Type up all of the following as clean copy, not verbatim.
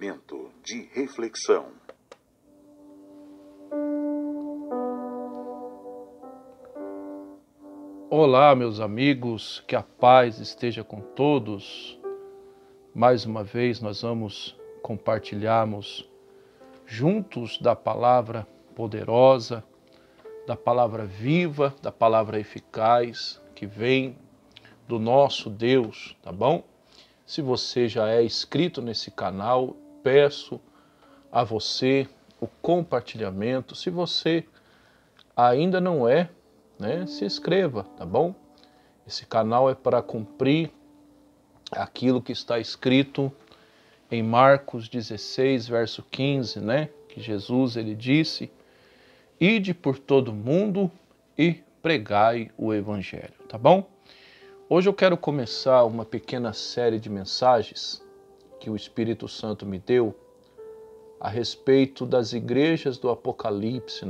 Momento de reflexão. Olá, meus amigos, que a paz esteja com todos. Mais uma vez nós vamos compartilharmos juntos da palavra poderosa, da palavra viva, da palavra eficaz que vem do nosso Deus, tá bom? Se você já é inscrito nesse canal, peço a você o compartilhamento. Se você ainda não é, se inscreva, tá bom? Esse canal é para cumprir aquilo que está escrito em Marcos 16, verso 15, que Jesus ele disse: "Ide por todo mundo e pregai o evangelho", tá bom? Hoje eu quero começar uma pequena série de mensagens que o Espírito Santo me deu a respeito das igrejas do Apocalipse,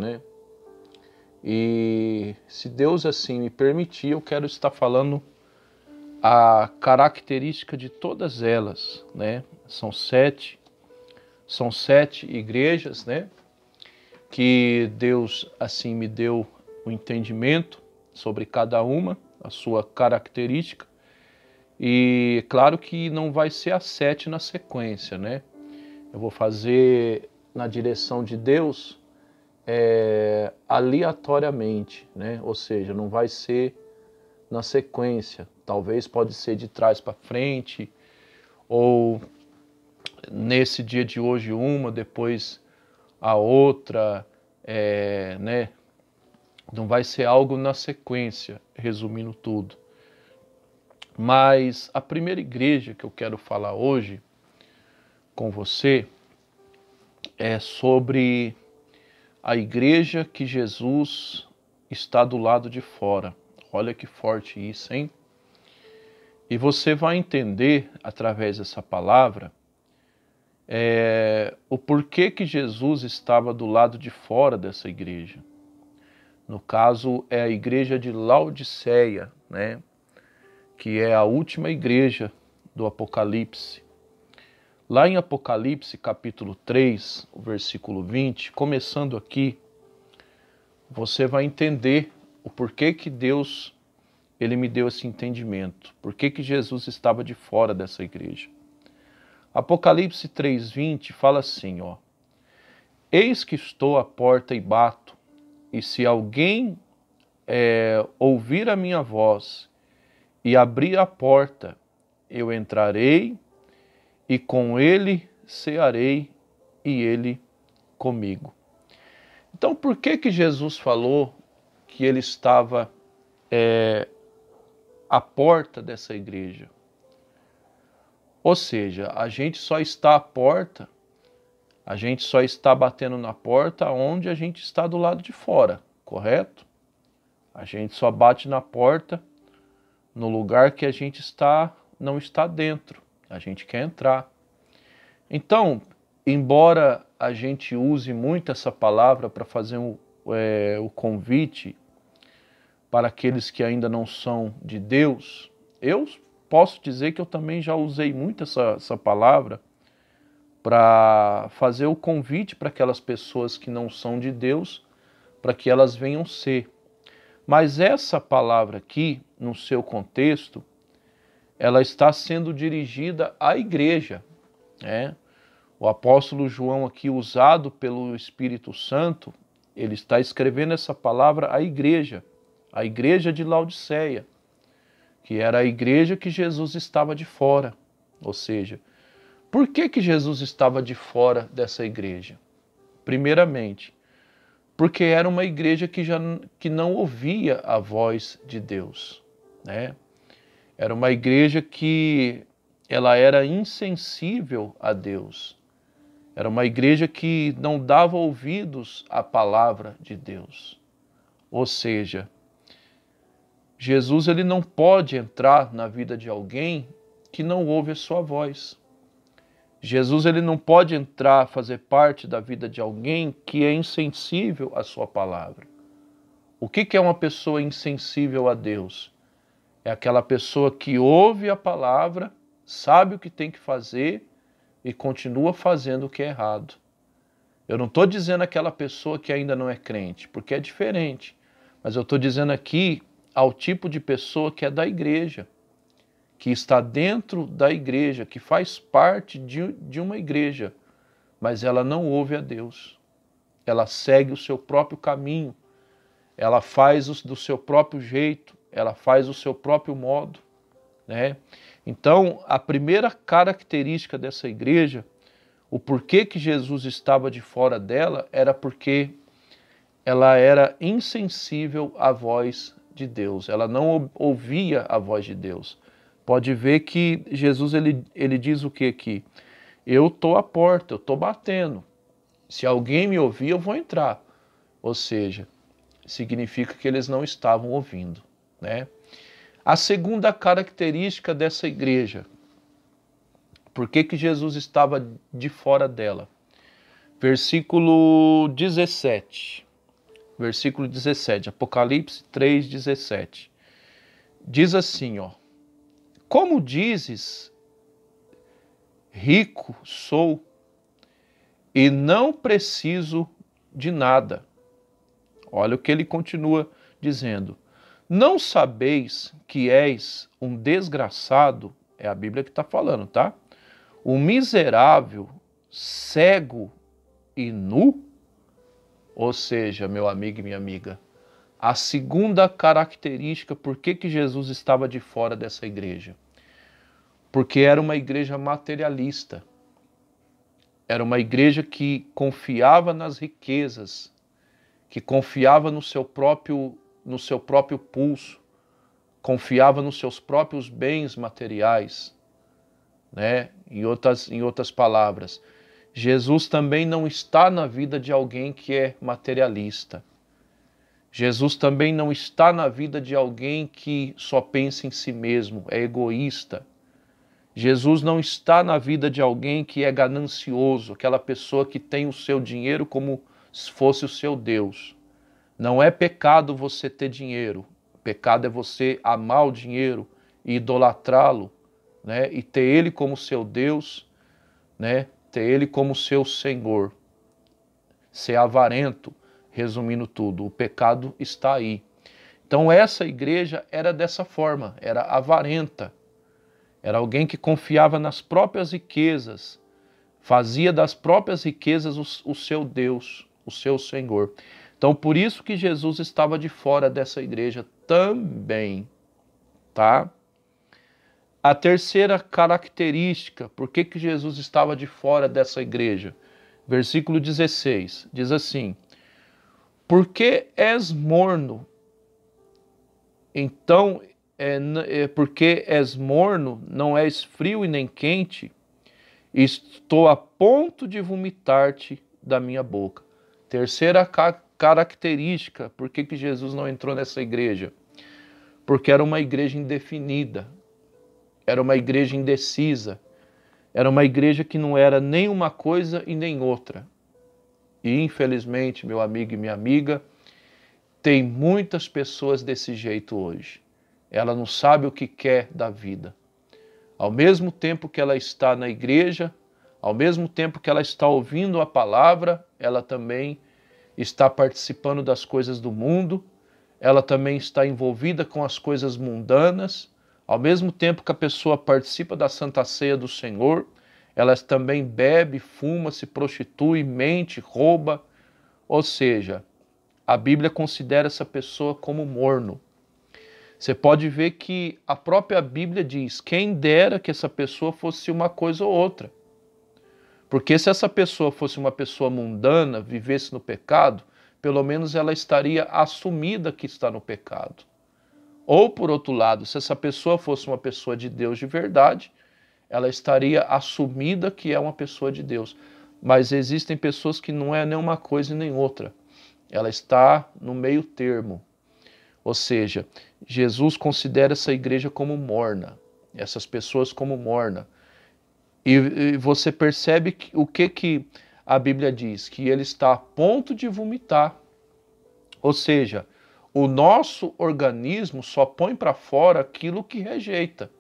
E se Deus assim me permitir, eu quero estar falando a característica de todas elas, São sete igrejas, que Deus assim me deu o entendimento sobre cada uma, a sua característica. E claro que não vai ser as 7 na sequência, Eu vou fazer na direção de Deus aleatoriamente, Ou seja, não vai ser na sequência. Talvez pode ser de trás para frente, ou nesse dia de hoje uma, depois a outra, Não vai ser algo na sequência, resumindo tudo. Mas a primeira igreja que eu quero falar hoje com você é sobre a igreja que Jesus está do lado de fora. Olha que forte isso, hein? E você vai entender, através dessa palavra, o porquê que Jesus estava do lado de fora dessa igreja. No caso, é a igreja de Laodiceia, que é a última igreja do Apocalipse. Lá em Apocalipse, capítulo 3, o versículo 20, começando aqui, você vai entender o porquê que Deus ele me deu esse entendimento. Por que Jesus estava de fora dessa igreja? Apocalipse 3:20 fala assim, "Eis que estou à porta e bato, e se alguém ouvir a minha voz e abrir a porta, eu entrarei e com ele cearei e ele comigo." Então, por que Jesus falou que ele estava à porta dessa igreja? Ou seja, a gente só está à porta, a gente só está batendo na porta onde a gente está do lado de fora, correto? A gente só bate na porta no lugar que a gente não está dentro, a gente quer entrar. Então, embora a gente use muito essa palavra para fazer o convite para aqueles que ainda não são de Deus, eu posso dizer que eu também já usei muito essa palavra para fazer o convite para aquelas pessoas que não são de Deus, para que elas venham ser. Mas essa palavra aqui, no seu contexto, ela está sendo dirigida à igreja, O apóstolo João aqui, usado pelo Espírito Santo, ele está escrevendo essa palavra à igreja de Laodiceia, que era a igreja que Jesus estava de fora. Ou seja, por que Jesus estava de fora dessa igreja? Primeiramente, porque era uma igreja que não ouvia a voz de Deus, Era uma igreja que ela era insensível a Deus. Era uma igreja que não dava ouvidos à palavra de Deus. Ou seja, Jesus ele não pode entrar na vida de alguém que não ouve a sua voz. Jesus ele não pode entrar, fazer parte da vida de alguém que é insensível à sua palavra. O que é uma pessoa insensível a Deus? É aquela pessoa que ouve a palavra, sabe o que tem que fazer, e continua fazendo o que é errado. Eu não estou dizendo aquela pessoa que ainda não é crente, porque é diferente. Mas eu estou dizendo aqui ao tipo de pessoa que é da igreja, que está dentro da igreja, que faz parte de uma igreja, mas ela não ouve a Deus. Ela segue o seu próprio caminho, ela faz do seu próprio jeito, ela faz o seu próprio modo, né? Então, a primeira característica dessa igreja, o porquê que Jesus estava de fora dela, era porque ela era insensível à voz de Deus, ela não ouvia a voz de Deus. Pode ver que Jesus ele diz o que aqui? Eu estou à porta, eu estou batendo. Se alguém me ouvir, eu vou entrar. Ou seja, significa que eles não estavam ouvindo, né? A segunda característica dessa igreja, por que que Jesus estava de fora dela? Versículo 17. Versículo 17, Apocalipse 3:17. Diz assim, ó: Como dizes, rico sou e não preciso de nada. Olha o que ele continua dizendo. Não sabeis que és um desgraçado, é a Bíblia que está falando, tá? Um miserável, cego e nu? Ou seja, meu amigo e minha amiga, a segunda característica, por que que Jesus estava de fora dessa igreja? Porque era uma igreja materialista. Era uma igreja que confiava nas riquezas, que confiava no seu próprio pulso, confiava nos seus próprios bens materiais, né? Em outras palavras, Jesus também não está na vida de alguém que é materialista. Jesus também não está na vida de alguém que só pensa em si mesmo, é egoísta. Jesus não está na vida de alguém que é ganancioso, aquela pessoa que tem o seu dinheiro como se fosse o seu Deus. Não é pecado você ter dinheiro. Pecado é você amar o dinheiro e idolatrá-lo, né? E ter ele como seu Deus, né? Ter ele como seu Senhor. Ser avarento, resumindo tudo. O pecado está aí. Então essa igreja era dessa forma, era avarenta. Era alguém que confiava nas próprias riquezas, fazia das próprias riquezas o seu Deus, o seu Senhor. Então, por isso que Jesus estava de fora dessa igreja também, tá? A terceira característica, por que que Jesus estava de fora dessa igreja? Versículo 16, diz assim: Porque és morno, então, porque és morno, não és frio e nem quente, estou a ponto de vomitar-te da minha boca. Terceira característica, por que que Jesus não entrou nessa igreja? Porque era uma igreja indefinida, era uma igreja indecisa, era uma igreja que não era nem uma coisa e nem outra. E infelizmente, meu amigo e minha amiga, tem muitas pessoas desse jeito hoje. Ela não sabe o que quer da vida. Ao mesmo tempo que ela está na igreja, ao mesmo tempo que ela está ouvindo a palavra, ela também está participando das coisas do mundo, ela também está envolvida com as coisas mundanas. Ao mesmo tempo que a pessoa participa da Santa Ceia do Senhor, ela também bebe, fuma, se prostitui, mente, rouba. Ou seja, a Bíblia considera essa pessoa como morno. Você pode ver que a própria Bíblia diz: quem dera que essa pessoa fosse uma coisa ou outra. Porque se essa pessoa fosse uma pessoa mundana, vivesse no pecado, pelo menos ela estaria assumida que está no pecado. Ou, por outro lado, se essa pessoa fosse uma pessoa de Deus de verdade, ela estaria assumida que é uma pessoa de Deus. Mas existem pessoas que não é nem uma coisa nem outra. Ela está no meio termo. Ou seja, Jesus considera essa igreja como morna, essas pessoas como morna. E você percebe o que a Bíblia diz? Que ele está a ponto de vomitar. Ou seja, o nosso organismo só põe para fora aquilo que rejeita.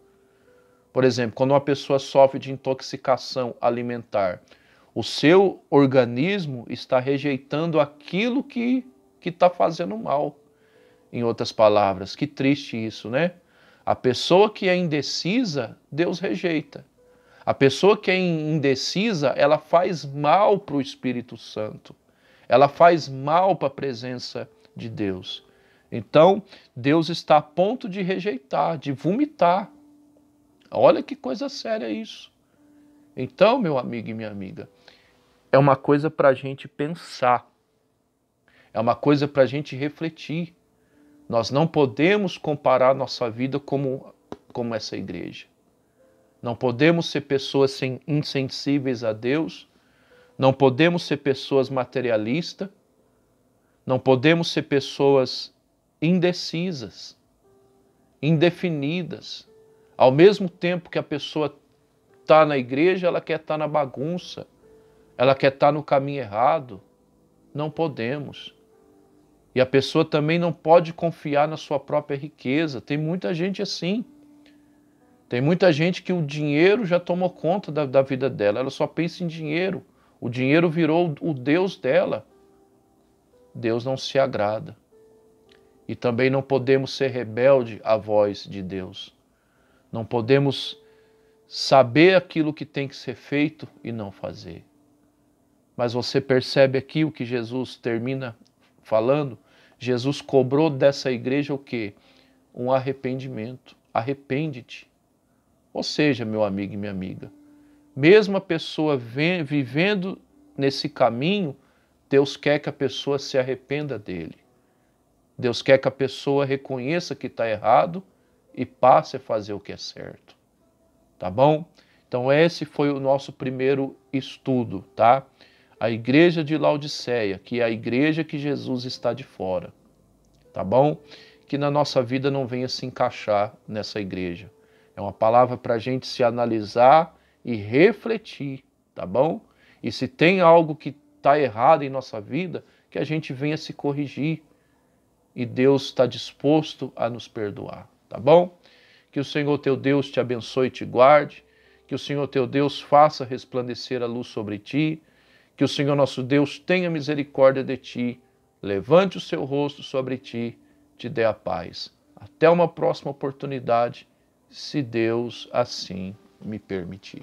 Por exemplo, quando uma pessoa sofre de intoxicação alimentar, o seu organismo está rejeitando aquilo que está fazendo mal. Em outras palavras, que triste isso, né? A pessoa que é indecisa, Deus rejeita. A pessoa que é indecisa, ela faz mal para o Espírito Santo. Ela faz mal para a presença de Deus. Então, Deus está a ponto de rejeitar, de vomitar. Olha que coisa séria isso. Então, meu amigo e minha amiga, é uma coisa para a gente pensar. É uma coisa para a gente refletir. Nós não podemos comparar nossa vida como essa igreja. Não podemos ser pessoas insensíveis a Deus. Não podemos ser pessoas materialistas. Não podemos ser pessoas indecisas, indefinidas. Ao mesmo tempo que a pessoa está na igreja, ela quer estar na bagunça. Ela quer estar no caminho errado. Não podemos. E a pessoa também não pode confiar na sua própria riqueza. Tem muita gente assim. Tem muita gente que o dinheiro já tomou conta da vida dela. Ela só pensa em dinheiro. O dinheiro virou o Deus dela. Deus não se agrada. E também não podemos ser rebelde à voz de Deus. Não podemos saber aquilo que tem que ser feito e não fazer. Mas você percebe aqui o que Jesus termina falando? Jesus cobrou dessa igreja o quê? Um arrependimento. Arrepende-te. Ou seja, meu amigo e minha amiga, mesmo a pessoa vivendo nesse caminho, Deus quer que a pessoa se arrependa dele. Deus quer que a pessoa reconheça que está errado e passe a fazer o que é certo. Tá bom? Então esse foi o nosso primeiro estudo, tá? A igreja de Laodiceia, que é a igreja que Jesus está de fora, tá bom? Que na nossa vida não venha se encaixar nessa igreja. É uma palavra para a gente se analisar e refletir, tá bom? E se tem algo que está errado em nossa vida, que a gente venha se corrigir. E Deus está disposto a nos perdoar, tá bom? Que o Senhor teu Deus te abençoe e te guarde. Que o Senhor teu Deus faça resplandecer a luz sobre ti. Que o Senhor nosso Deus tenha misericórdia de ti, levante o seu rosto sobre ti, te dê a paz. Até uma próxima oportunidade, se Deus assim me permitir.